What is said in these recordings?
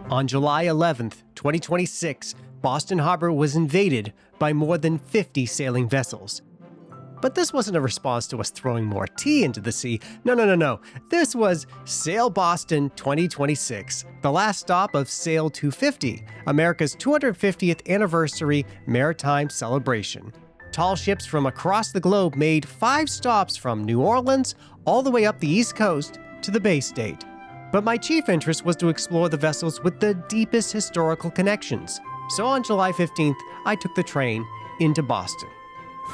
On July 11th, 2026, Boston Harbor was invaded by more than 50 sailing vessels. But this wasn't a response to us throwing more tea into the sea. No. This was Sail Boston 2026, the last stop of Sail250, America's 250th anniversary maritime celebration. Tall ships from across the globe made 5 stops from New Orleans all the way up the East Coast to the Bay State. But my chief interest was to explore the vessels with the deepest historical connections. So on July 15th, I took the train into Boston.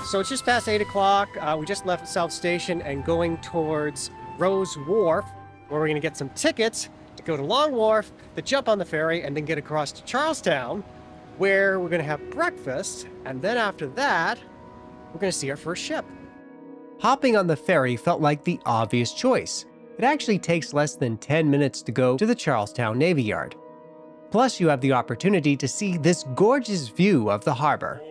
So it's just past 8 o'clock. We just left South Station and going towards Rose Wharf, where we're going to get some tickets to go to Long Wharf, to jump on the ferry, and then get across to Charlestown, where we're going to have breakfast. And then after that, we're going to see our first ship. Hopping on the ferry felt like the obvious choice. It actually takes less than 10 minutes to go to the Charlestown Navy Yard. Plus, you have the opportunity to see this gorgeous view of the harbor.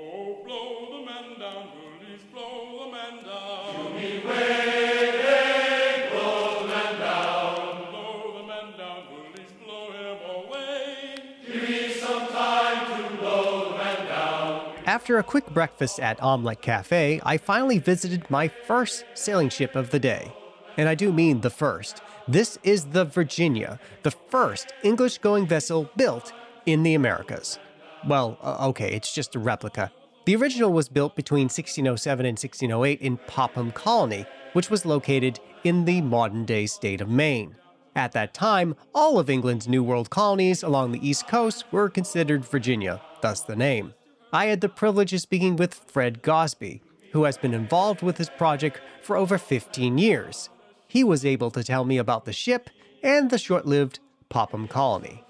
After a quick breakfast at Omelette Cafe, I finally visited my first sailing ship of the day. And I do mean the first. This is the Virginia, the first English-going vessel built in the Americas. Well, okay, it's just a replica. The original was built between 1607 and 1608 in Popham Colony, which was located in the modern-day state of Maine. At that time, all of England's New World colonies along the East Coast were considered Virginia, thus the name. I had the privilege of speaking with Fred Gosby, who has been involved with this project for over 15 years. He was able to tell me about the ship and the short-lived Popham Colony.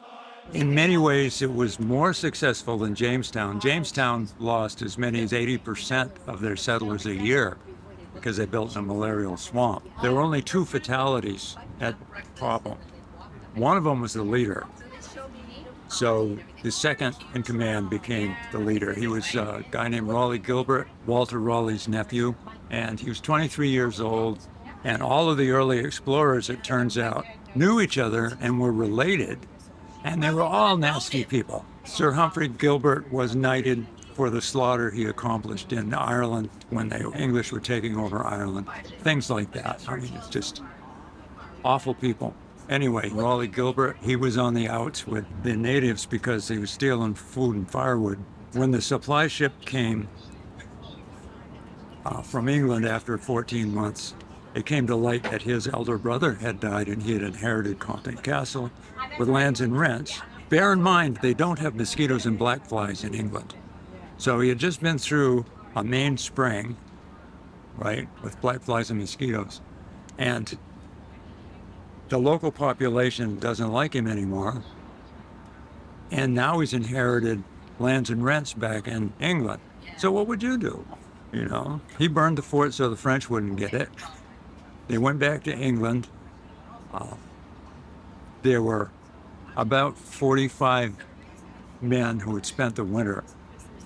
In many ways, it was more successful than Jamestown. Jamestown lost as many as 80% of their settlers a year because they built in a malarial swamp. There were only 2 fatalities at Popham. One of them was the leader. So the second in command became the leader. He was a guy named Raleigh Gilbert, Walter Raleigh's nephew, and he was 23 years old. And all of the early explorers, it turns out, knew each other and were related, and they were all nasty people. Sir Humphrey Gilbert was knighted for the slaughter he accomplished in Ireland when the English were taking over Ireland. Things like that. I mean, it's just awful people. Anyway, Raleigh Gilbert, he was on the outs with the natives because he was stealing food and firewood. When the supply ship came from England after 14 months, it came to light that his elder brother had died and he had inherited Compton Castle with lands and rents. Bear in mind, they don't have mosquitoes and black flies in England. So he had just been through a Maine spring, right, with black flies and mosquitoes. And the local population doesn't like him anymore. And now he's inherited lands and rents back in England. So what would you do? You know, he burned the fort so the French wouldn't get it. They went back to England. There were about 45 men who had spent the winter,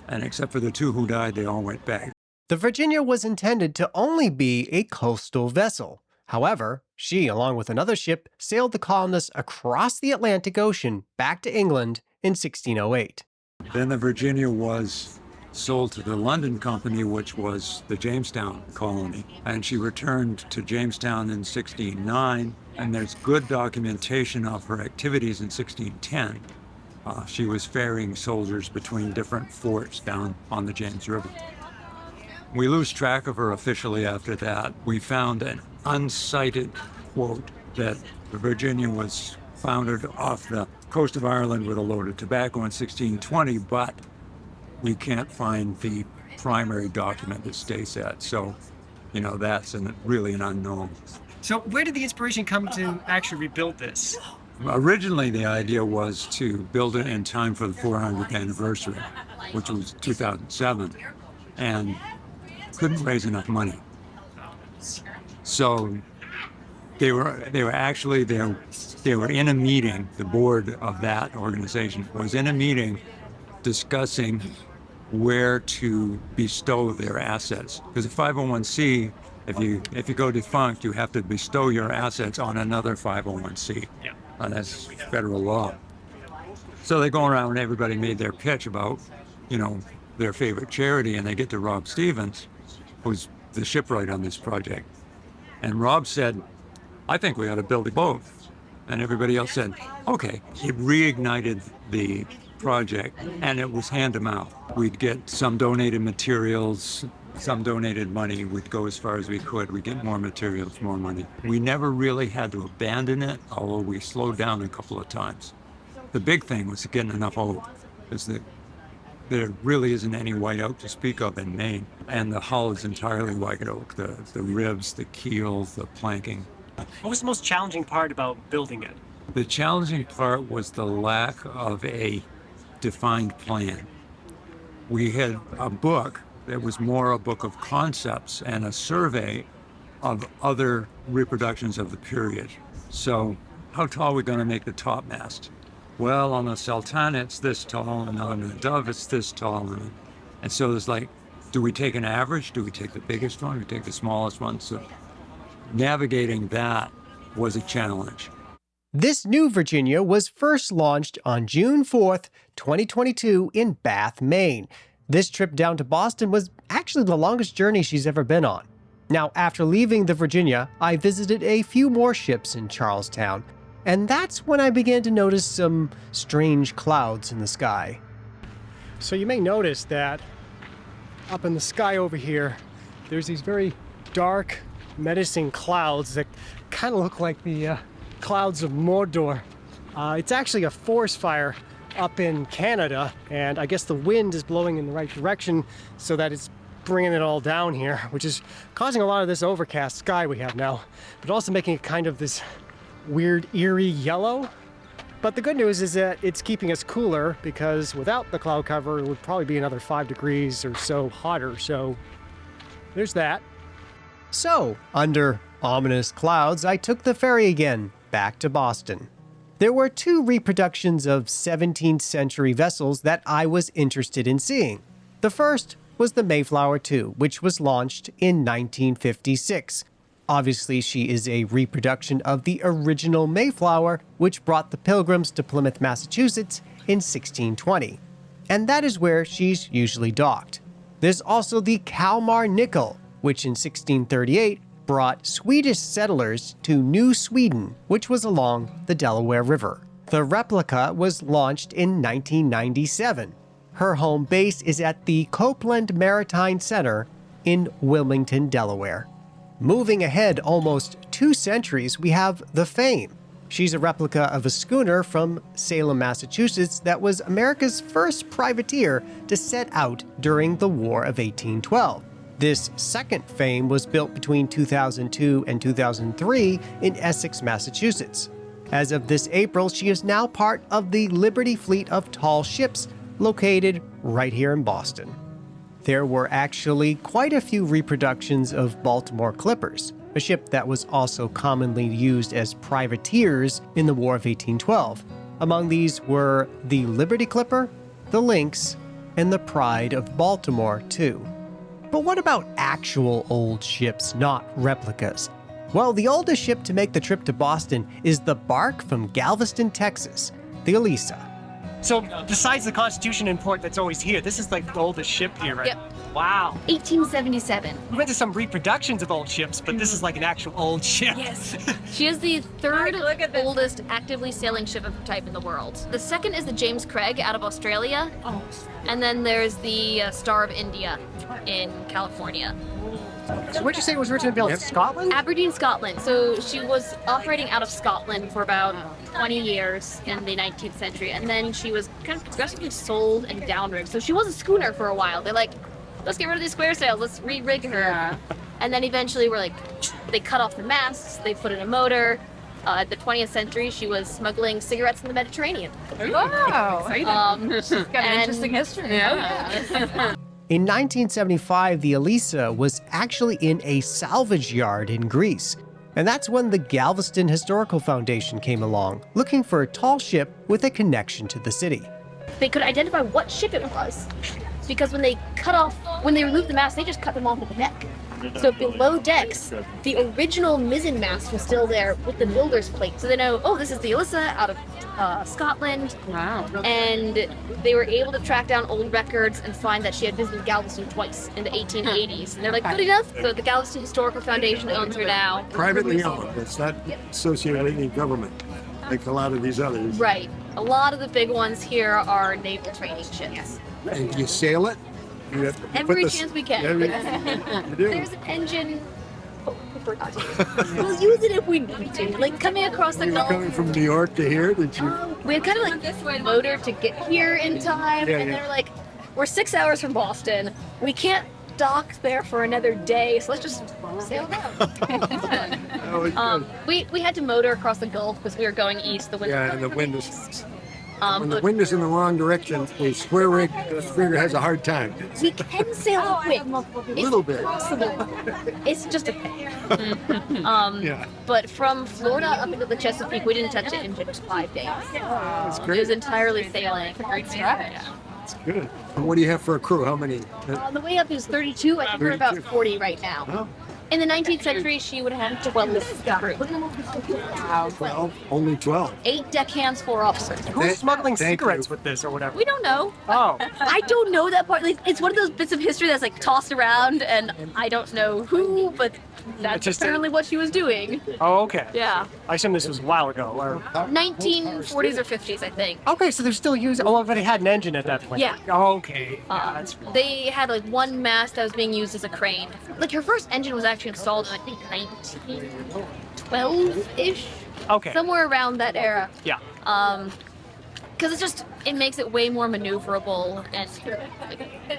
and except for the 2 who died, they all went back. The Virginia was intended to only be a coastal vessel. However, she, along with another ship, sailed the colonists across the Atlantic Ocean back to England in 1608. Then the Virginia was sold to the London Company, which was the Jamestown colony. And she returned to Jamestown in 1609, and there's good documentation of her activities in 1610. She was ferrying soldiers between different forts down on the James River. We lose track of her officially after that. We found an uncited quote that the Virginia was foundered off the coast of Ireland with a load of tobacco in 1620, but we can't find the primary document that states that. So, you know, that's really an unknown. So where did the inspiration come to actually rebuild this? Originally, the idea was to build it in time for the 400th anniversary, which was 2007, and couldn't raise enough money. So they were in a meeting. The board of that organization was in a meeting discussing where to bestow their assets. Because a 501c, if you go defunct, you have to bestow your assets on another 501c. Yeah. And that's federal law. So they go around and everybody made their pitch about, their favorite charity, and they get to Rob Stevens, who's the shipwright on this project. And Rob said, I think we ought to build a boat. And everybody else said, okay. It reignited the project, and it was hand to mouth. We'd get some donated materials, some donated money. We'd go as far as we could. We'd get more materials, more money. We never really had to abandon it, although we slowed down a couple of times. The big thing was getting enough oak, because there really isn't any white oak to speak of in Maine. And the hull is entirely white oak, the ribs, the keel, the planking. What was the most challenging part about building it? The challenging part was the lack of a defined plan. We had a book that was more a book of concepts and a survey of other reproductions of the period. So how tall are we going to make the topmast? Well, on the Sultana, it's this tall, and on the Dove, it's this tall. And so there's like, do we take an average? Do we take the biggest one? Do we take the smallest one? So navigating that was a challenge. This new Virginia was first launched on June 4th, 2022 in Bath, Maine. This trip down to Boston was actually the longest journey she's ever been on. Now, after leaving the Virginia, I visited a few more ships in Charlestown, and that's when I began to notice some strange clouds in the sky. So you may notice that up in the sky over here, there's these very dark, menacing clouds that kind of look like the clouds of Mordor. It's actually a forest fire up in Canada, and I guess the wind is blowing in the right direction so that it's bringing it all down here, which is causing a lot of this overcast sky we have now, but also making it kind of this weird, eerie yellow. But the good news is that it's keeping us cooler, because without the cloud cover, it would probably be another 5 degrees or so hotter, so there's that. So, under ominous clouds, I took the ferry again, back to Boston. There were 2 reproductions of 17th century vessels that I was interested in seeing. The first was the Mayflower II, which was launched in 1956. Obviously, she is a reproduction of the original Mayflower, which brought the Pilgrims to Plymouth, Massachusetts in 1620. And that is where she's usually docked. There's also the Kalmar Nyckel, which in 1638 brought Swedish settlers to New Sweden, which was along the Delaware River. The Replica was launched in 1997. Her home base is at the Copeland Maritime Center in Wilmington, Delaware. Moving ahead almost 2 centuries, we have the Fame. She's a replica of a schooner from Salem, Massachusetts that was America's first privateer to set out during the War of 1812. This second Fame was built between 2002 and 2003 in Essex, Massachusetts. As of this April, she is now part of the Liberty fleet of tall ships located right here in Boston. There were actually quite a few reproductions of Baltimore clippers, a ship that was also commonly used as privateers in the War of 1812. Among these were the Liberty Clipper, the Lynx, and the Pride of Baltimore II. But what about actual old ships, not replicas? Well, the oldest ship to make the trip to Boston is the bark from Galveston, Texas, the Elissa. So besides the Constitution and port that's always here, this is like the oldest ship here, right? Yep. Wow. 1877. We went to some reproductions of old ships, but this is like an actual old ship. Yes. She is the third oldest actively sailing ship of her type in the world. The second is the James Craig out of Australia. Oh. And then there's the Star of India in California. So where'd you say it was originally built? Scotland? Aberdeen, Scotland. So she was operating out of Scotland for about 20 years in the 19th century, and then she was kind of progressively sold and downrigged. So she was a schooner for a while. They're like, let's get rid of these square sails, let's re-rig her. Yeah. And then eventually they cut off the masts, they put in a motor. At the 20th century, she was smuggling cigarettes in the Mediterranean. Wow! She's got an interesting history. Yeah. In 1975, the Elissa was actually in a salvage yard in Greece. And that's when the Galveston Historical Foundation came along, looking for a tall ship with a connection to the city. They could identify what ship it was, because when they removed the mast, they just cut them off at the neck. So below decks, the original mizzen mast was still there with the builder's plate. So they know, oh, this is the Elissa out of Scotland. Wow. And they were able to track down old records and find that she had visited Galveston twice in the 1880s. And they're like, good enough. So the Galveston Historical Foundation owns her now. Privately owned. It's not associated with any government, like a lot of these others. Right. A lot of the big ones here are naval training ships. And you sail it? You have to put Every the- chance we can. You do. There's an engine. Oh, we forgot to. We'll use it if we need to. Like coming across the You were Gulf. coming from New York to here, did you? We had kind of like motor to get here in time, Yeah, and yeah. they're like, we're 6 hours from Boston. We can't dock there for another day, so let's just sail down. That was good. We had to motor across the Gulf because we were going east. The wind. Yeah, and the wind is, when the But wind is in the wrong direction, a square rig rigger has a hard time. we can sail with wind. A little bit. Possible. It's just a thing. Yeah. But from Florida up into the Chesapeake, we didn't touch the engine for 5 days. That's It great. was entirely sailing. Great stretch. That's good. And what do you have for a crew? How many? On the way up is 32. I think we're about 32. 40 right now. Oh, In the 19th century, she would have 12 crew. 12. Only 12. 8 deckhands, 4 officers. Who's smuggling Thank cigarettes you. with this or whatever? We don't know. Oh, I don't know that part. Like, it's one of those bits of history that's like tossed around, and I don't know who, but that's just apparently what she was doing. oh, okay. Yeah. I assume this was a while ago. Or... 1940s or 50s, I think. Okay, so they're still using. Oh, but they had an engine at that point. Yeah. Oh, okay. Yeah, that's They had like one mast that was being used as a crane. Like her first engine was actually installed in I think 1912-ish, okay. somewhere around that era. Yeah. Because it makes it way more maneuverable and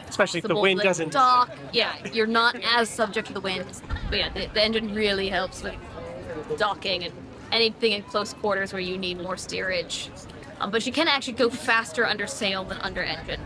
Especially if the possible wind to doesn't. dock. Yeah, you're not as subject to the wind. But yeah, the engine really helps with docking and anything in close quarters where you need more steerage. But she can actually go faster under sail than under engine.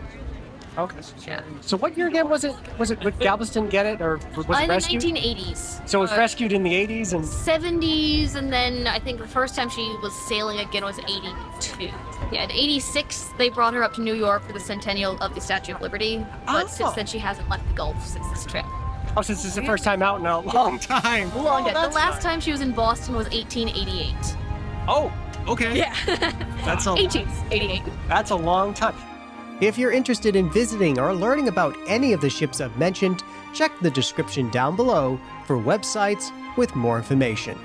Okay. Yeah. So what year again was it? Was it? Would Galveston get it, or was In it the rescued? 1980s. So it was rescued in the 80s, and 70s, and then I think the first time she was sailing again was 82. Yeah, in 86, they brought her up to New York for the centennial of the Statue of Liberty. But since then, she hasn't left the Gulf since this trip. oh, since it's the first time out in a long time. Long time. The that's last fine. time she was in Boston was 1888. Oh, okay. Yeah. That's a 1888. that's a long time. If you're interested in visiting or learning about any of the ships I've mentioned, check the description down below for websites with more information.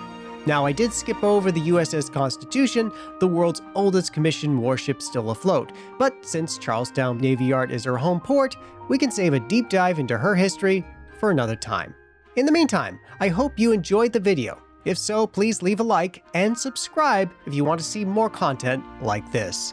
Now, I did skip over the USS Constitution, the world's oldest commissioned warship still afloat, but since Charlestown Navy Yard is her home port, we can save a deep dive into her history for another time. In the meantime, I hope you enjoyed the video. If so, please leave a like and subscribe if you want to see more content like this.